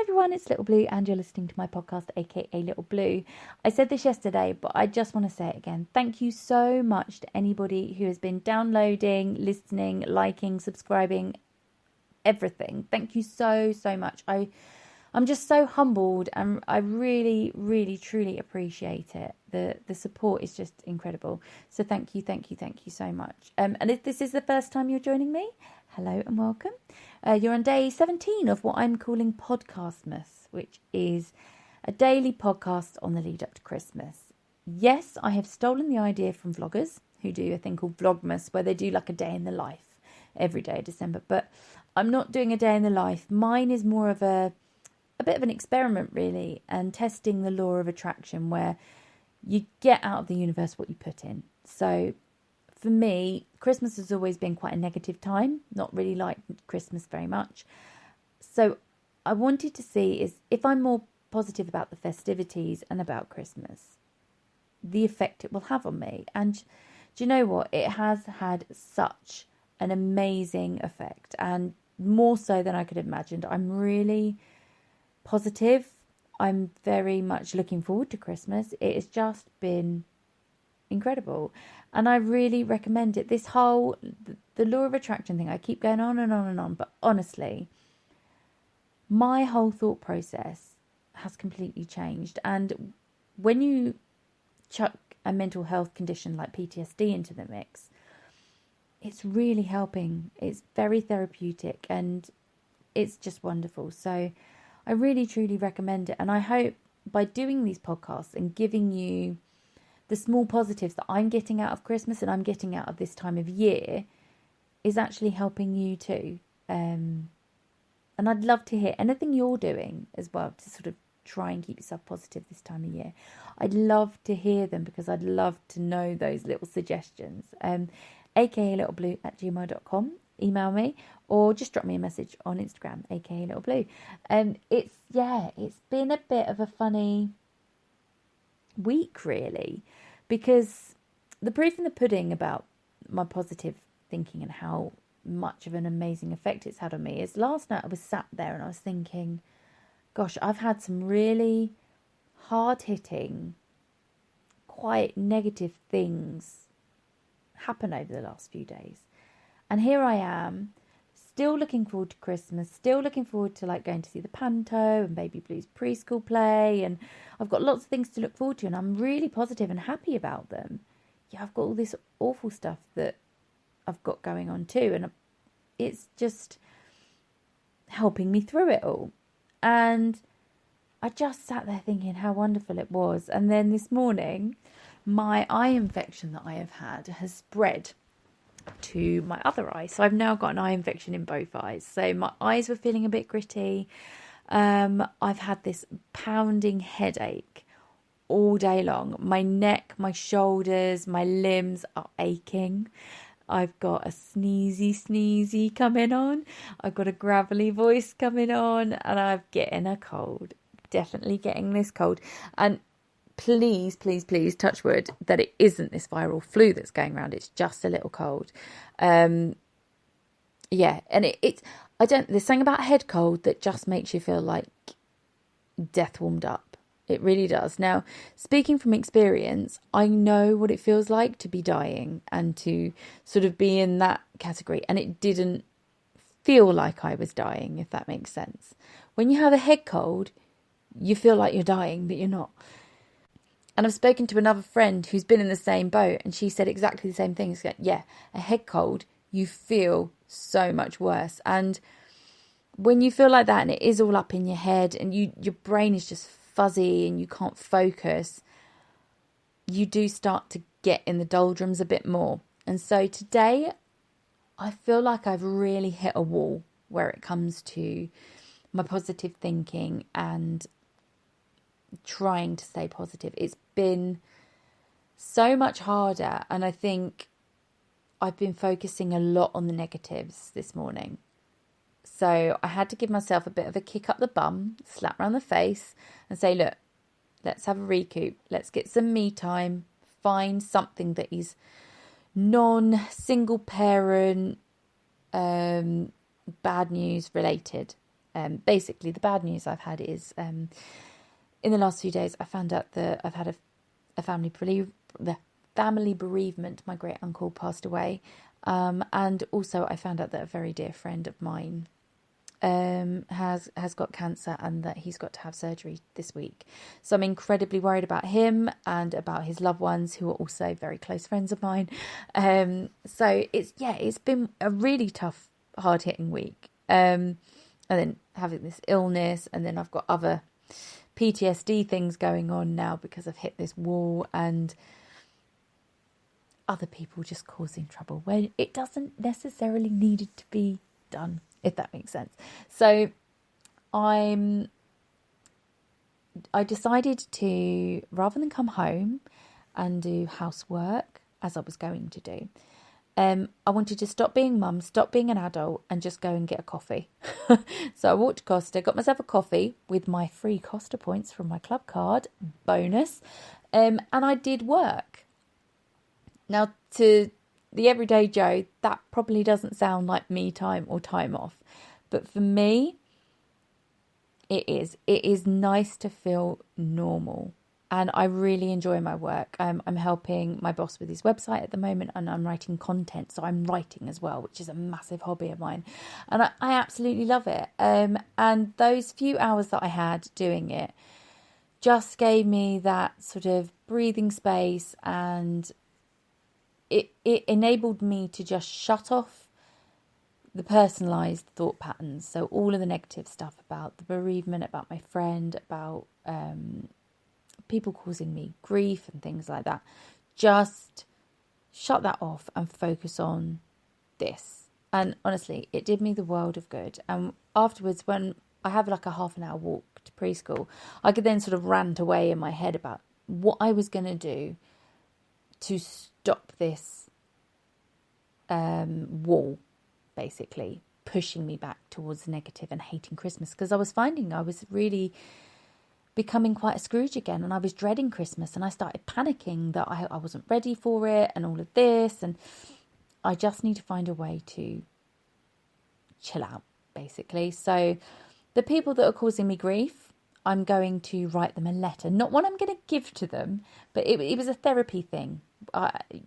Hi everyone, it's Little Blue and you're listening to my podcast, aka Little Blue. I said this yesterday, but I just want to say it again. Thank you so much to anybody who has been downloading, listening, liking, subscribing, everything. Thank you so much. I'm just so humbled and I really truly appreciate it. The support is just incredible. So thank you so much. And if this is the first time you're joining me, hello and welcome. You're on day 17 of what I'm calling Podcastmas, which is a daily podcast on the lead up to Christmas. Yes, I have stolen the idea from vloggers who do a thing called Vlogmas, where they do like a day in the life every day of December. But I'm not doing a day in the life. Mine is more of a bit of an experiment, really, and testing the law of attraction, where you get out of the universe what you put in. So for me, Christmas has always been quite a negative time, not really liked Christmas very much. So I wanted to see is if I'm more positive about the festivities and about Christmas, the effect it will have on me. And do you know what? It has had such an amazing effect, and more so than I could have imagined. I'm really positive. I'm very much looking forward to Christmas. It has just been incredible, and I really recommend it. This whole the law of attraction thing, I keep going on and on, but honestly, my whole thought process has completely changed. And when you chuck a mental health condition like PTSD into the mix, it's really helping. It's very therapeutic and it's just wonderful. So I really truly recommend it, and I hope by doing these podcasts and giving you the small positives that I'm getting out of Christmas and I'm getting out of this time of year is actually helping you too. And I'd love to hear anything you're doing as well to sort of try and keep yourself positive this time of year. I'd love to hear them because I'd love to know those little suggestions. aka littleblue@gmail.com. Email me or just drop me a message on Instagram, aka Little Blue. It's been a bit of a funny week, really, because the proof in the pudding about my positive thinking and how much of an amazing effect it's had on me is last night I was sat there and I was thinking, gosh, I've had some really hard-hitting, quite negative things happen over the last few days. And here I am, still looking forward to Christmas, still looking forward to like going to see the Panto and Baby Blue's preschool play. And I've got lots of things to look forward to and I'm really positive and happy about them. Yeah, I've got all this awful stuff that I've got going on too. And it's just helping me through it all. And I just sat there thinking how wonderful it was. And then this morning, my eye infection that I have had has spread to my other eye. So I've now got an eye infection in both eyes. So my eyes were feeling a bit gritty. I've had this pounding headache all day long. My neck, my shoulders, my limbs are aching. I've got a sneezy coming on. I've got a gravelly voice coming on, and I'm getting a cold. Definitely getting this cold. And please, touch wood, that it isn't this viral flu that's going around. It's just a little cold. And it's there's something about a head cold that just makes you feel like death warmed up. It really does. Now, speaking from experience, I know what it feels like to be dying and to sort of be in that category. And it didn't feel like I was dying, if that makes sense. When you have a head cold, you feel like you're dying, but you're not. And I've spoken to another friend who's been in the same boat, and she said exactly the same thing. It's like, yeah, a head cold, you feel so much worse. And when you feel like that and it is all up in your head and your brain is just fuzzy and you can't focus, you do start to get in the doldrums a bit more. And so today, I feel like I've really hit a wall where it comes to my positive thinking and trying to stay positive. It's been so much harder, and I think I've been focusing a lot on the negatives this morning. So I had to give myself a bit of a kick up the bum, slap around the face and say, look, let's have a recoup. Let's get some me time. Find something that is non-single parent, bad news related. Basically, the bad news I've had is in the last few days, I found out that I've had a family bereavement. My great uncle passed away. And also I found out that a very dear friend of mine has got cancer, and that he's got to have surgery this week. So I'm incredibly worried about him and about his loved ones, who are also very close friends of mine. So it's been a really tough, hard-hitting week. And then having this illness, and then I've got other PTSD things going on now because I've hit this wall, and other people just causing trouble when it doesn't necessarily need it to be done, if that makes sense. So I decided to, rather than come home and do housework as I was going to do, I wanted to stop being mum, stop being an adult, and just go and get a coffee. So I walked to Costa, got myself a coffee with my free Costa points from my club card, bonus, and I did work. Now, to the everyday Joe, that probably doesn't sound like me time or time off. But for me, it is. It is nice to feel normal. And I really enjoy my work. I'm helping my boss with his website at the moment, and I'm writing content. So I'm writing as well, which is a massive hobby of mine. And I absolutely love it. And those few hours that I had doing it just gave me that sort of breathing space, and it enabled me to just shut off the personalised thought patterns. So all of the negative stuff about the bereavement, about my friend, about people causing me grief and things like that. Just shut that off and focus on this. And honestly, it did me the world of good. And afterwards, when I have like a half an hour walk to preschool, I could then sort of rant away in my head about what I was going to do to stop this wall, basically pushing me back towards the negative and hating Christmas, because I was finding I was really becoming quite a Scrooge again, and I was dreading Christmas, and I started panicking that I wasn't ready for it and all of this, and I just need to find a way to chill out, basically. So the people that are causing me grief, I'm going to write them a letter, not one I'm going to give to them, but it was a therapy thing.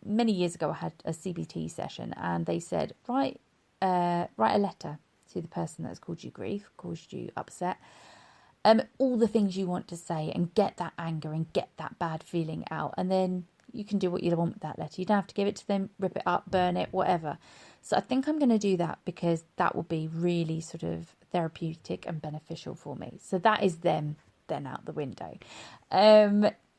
Many years ago, I had a CBT session, and they said, write a letter to the person that's caused you grief, caused you upset, all the things you want to say, and get that anger and get that bad feeling out, and then you can do what you want with that letter. You don't have to give it to them, rip it up, burn it, whatever. So I think I'm going to do that, because that will be really sort of therapeutic and beneficial for me. So that is them then out the window.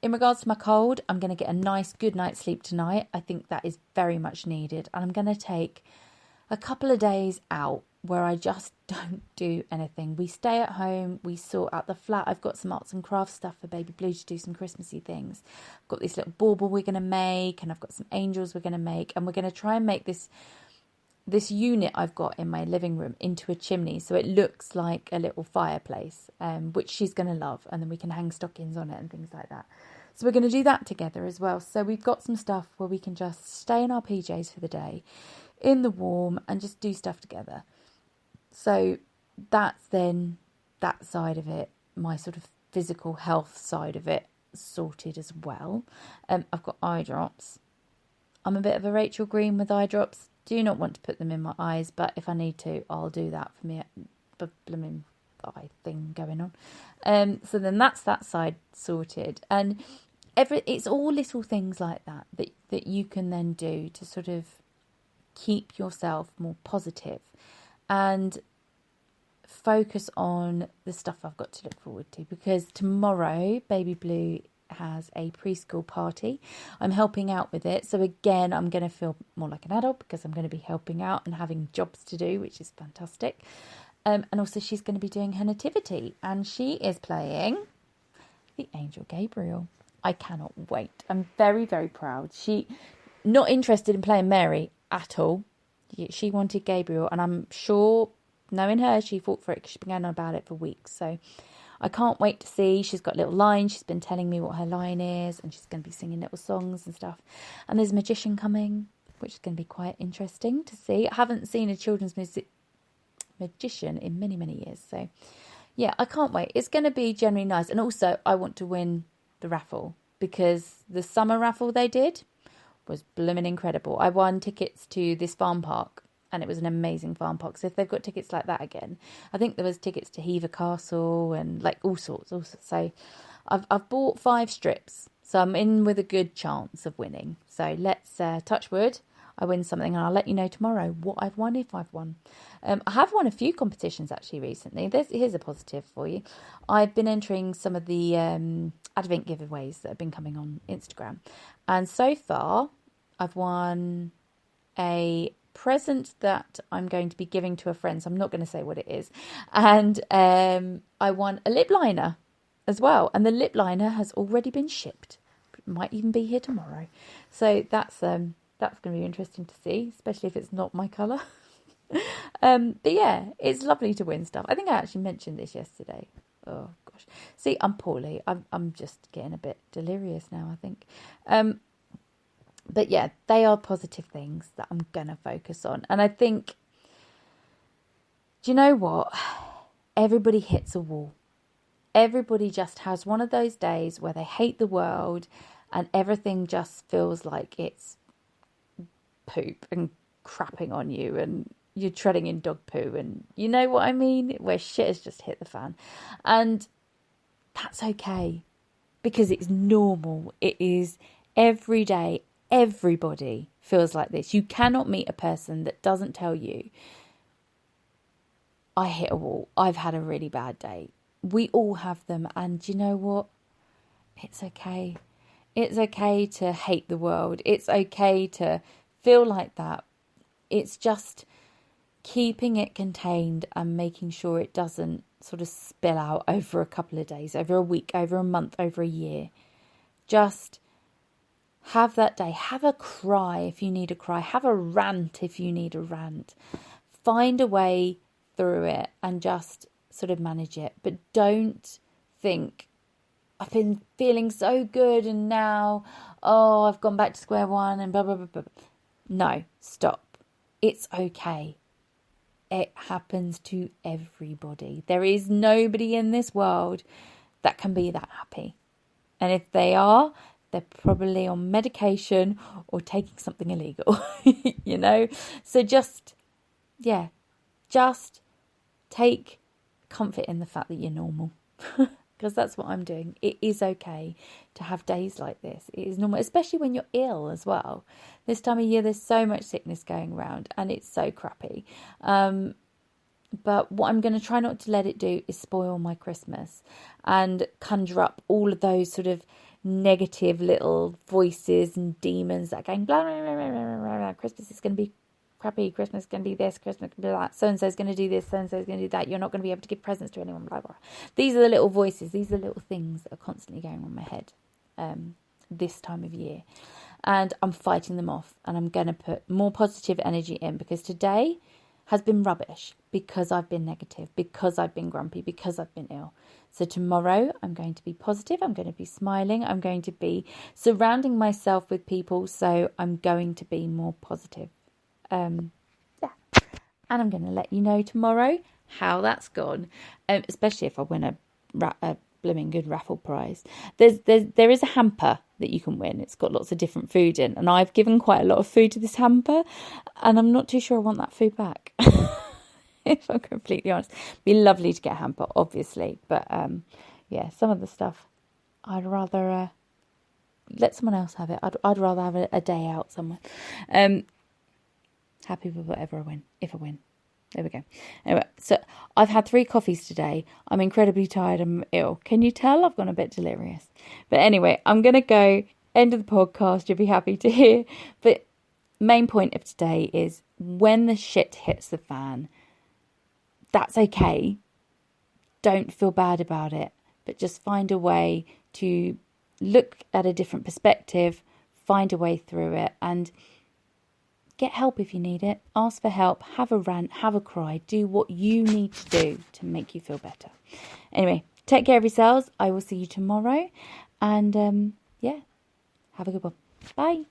In regards to my cold, I'm going to get a nice good night's sleep tonight. I think that is very much needed. And I'm going to take a couple of days out where I just don't do anything. We stay at home, we sort out the flat. I've got some arts and crafts stuff for Baby Blue to do some Christmassy things. I've got this little bauble we're going to make, and I've got some angels we're going to make, and we're going to try and make this unit I've got in my living room into a chimney, so it looks like a little fireplace, which she's going to love, and then we can hang stockings on it and things like that. So we're going to do that together as well. So we've got some stuff where we can just stay in our PJs for the day, in the warm, and just do stuff together. So that's then that side of it, my sort of physical health side of it, sorted as well. I've got eye drops. I'm a bit of a Rachel Green with eye drops. Do not want to put them in my eyes, but if I need to, I'll do that for me. Blooming eye thing going on. So then that's that side sorted, and it's all little things like that you can then do to sort of keep yourself more positive and focus on the stuff I've got to look forward to, because tomorrow Baby Blue has a preschool party. I'm helping out with it, so again I'm going to feel more like an adult, because I'm going to be helping out and having jobs to do, which is fantastic. And also she's going to be doing her nativity, and she is playing the Angel Gabriel. I cannot wait. I'm very, very proud. She not interested in playing Mary at all. She wanted Gabriel, and I'm sure, knowing her, she fought for it, because she's been going on about it for weeks. So I can't wait to see. She's got little lines. She's been telling me what her line is, and she's going to be singing little songs and stuff. And there's a magician coming, which is going to be quite interesting to see. I haven't seen a children's magician in many, many years. So yeah, I can't wait. It's going to be generally nice. And also I want to win the raffle, because the summer raffle they did was blooming incredible. I won tickets to this farm park, and it was an amazing farm park. So if they've got tickets like that again, I think there was tickets to Hever Castle and like all sorts. So I've bought 5 strips, so I'm in with a good chance of winning. So let's touch wood, I win something, and I'll let you know tomorrow what I've won, if I've won. I have won a few competitions actually recently. Here's a positive for you. I've been entering some of the Advent giveaways that have been coming on Instagram, and so far I've won a present that I'm going to be giving to a friend, so I'm not going to say what it is, and I won a lip liner as well, and the lip liner has already been shipped. It might even be here tomorrow, so that's going to be interesting to see, especially if it's not my colour. But yeah, it's lovely to win stuff. I think I actually mentioned this yesterday. Oh gosh, see, I'm poorly. I'm just getting a bit delirious now, I think. But yeah, they are positive things that I'm gonna focus on. And I think, do you know what? Everybody hits a wall. Everybody just has one of those days where they hate the world and everything just feels like it's poop and crapping on you, and you're treading in dog poo, and you know what I mean, where shit has just hit the fan. And that's okay, because it's normal. It is every day. Everybody feels like this. You cannot meet a person that doesn't tell you, I hit a wall, I've had a really bad day. We all have them, and you know what, it's okay. It's okay to hate the world. It's okay to feel like that. It's just keeping it contained and making sure it doesn't sort of spill out over a couple of days, over a week, over a month, over a year. Just have that day. Have a cry if you need a cry. Have a rant if you need a rant. Find a way through it and just sort of manage it. But don't think, I've been feeling so good and now, I've gone back to square one and blah, blah, blah, blah. No, stop. It's okay. It happens to everybody. There is nobody in this world that can be that happy. And if they are, they're probably on medication or taking something illegal, you know? So just take comfort in the fact that you're normal. Because that's what I'm doing. It is okay to have days like this. It is normal, especially when you're ill as well. This time of year, there's so much sickness going around and it's so crappy. But what I'm going to try not to let it do is spoil my Christmas and conjure up all of those sort of negative little voices and demons that are going, blah, blah, blah, blah, blah, blah. Christmas is going to be crappy, Christmas is going to be this, Christmas is going to be that, so-and-so's going to do this, so-and-so's going to do that, you're not going to be able to give presents to anyone, blah, blah. These are the little voices, these are the little things that are constantly going on in my head this time of year. And I'm fighting them off, and I'm going to put more positive energy in, because today has been rubbish, because I've been negative, because I've been grumpy, because I've been ill. So tomorrow I'm going to be positive, I'm going to be smiling, I'm going to be surrounding myself with people, so I'm going to be more positive. And I'm going to let you know tomorrow how that's gone, especially if I win a blooming good raffle prize. There is a hamper that you can win. It's got lots of different food in, and I've given quite a lot of food to this hamper, and I'm not too sure I want that food back. If I'm completely honest, it'd be lovely to get a hamper, obviously, but some of the stuff I'd rather let someone else have it. I'd rather have a day out somewhere. Happy with whatever I win, if I win. There we go. Anyway, so I've had 3 coffees today. I'm incredibly tired. I'm ill. Can you tell? I've gone a bit delirious. But anyway, I'm going to go. End of the podcast. You'll be happy to hear. But main point of today is, when the shit hits the fan, that's okay. Don't feel bad about it. But just find a way to look at a different perspective. Find a way through it. And get help if you need it. Ask for help. Have a rant. Have a cry. Do what you need to do to make you feel better. Anyway, take care of yourselves. I will see you tomorrow. And have a good one. Bye.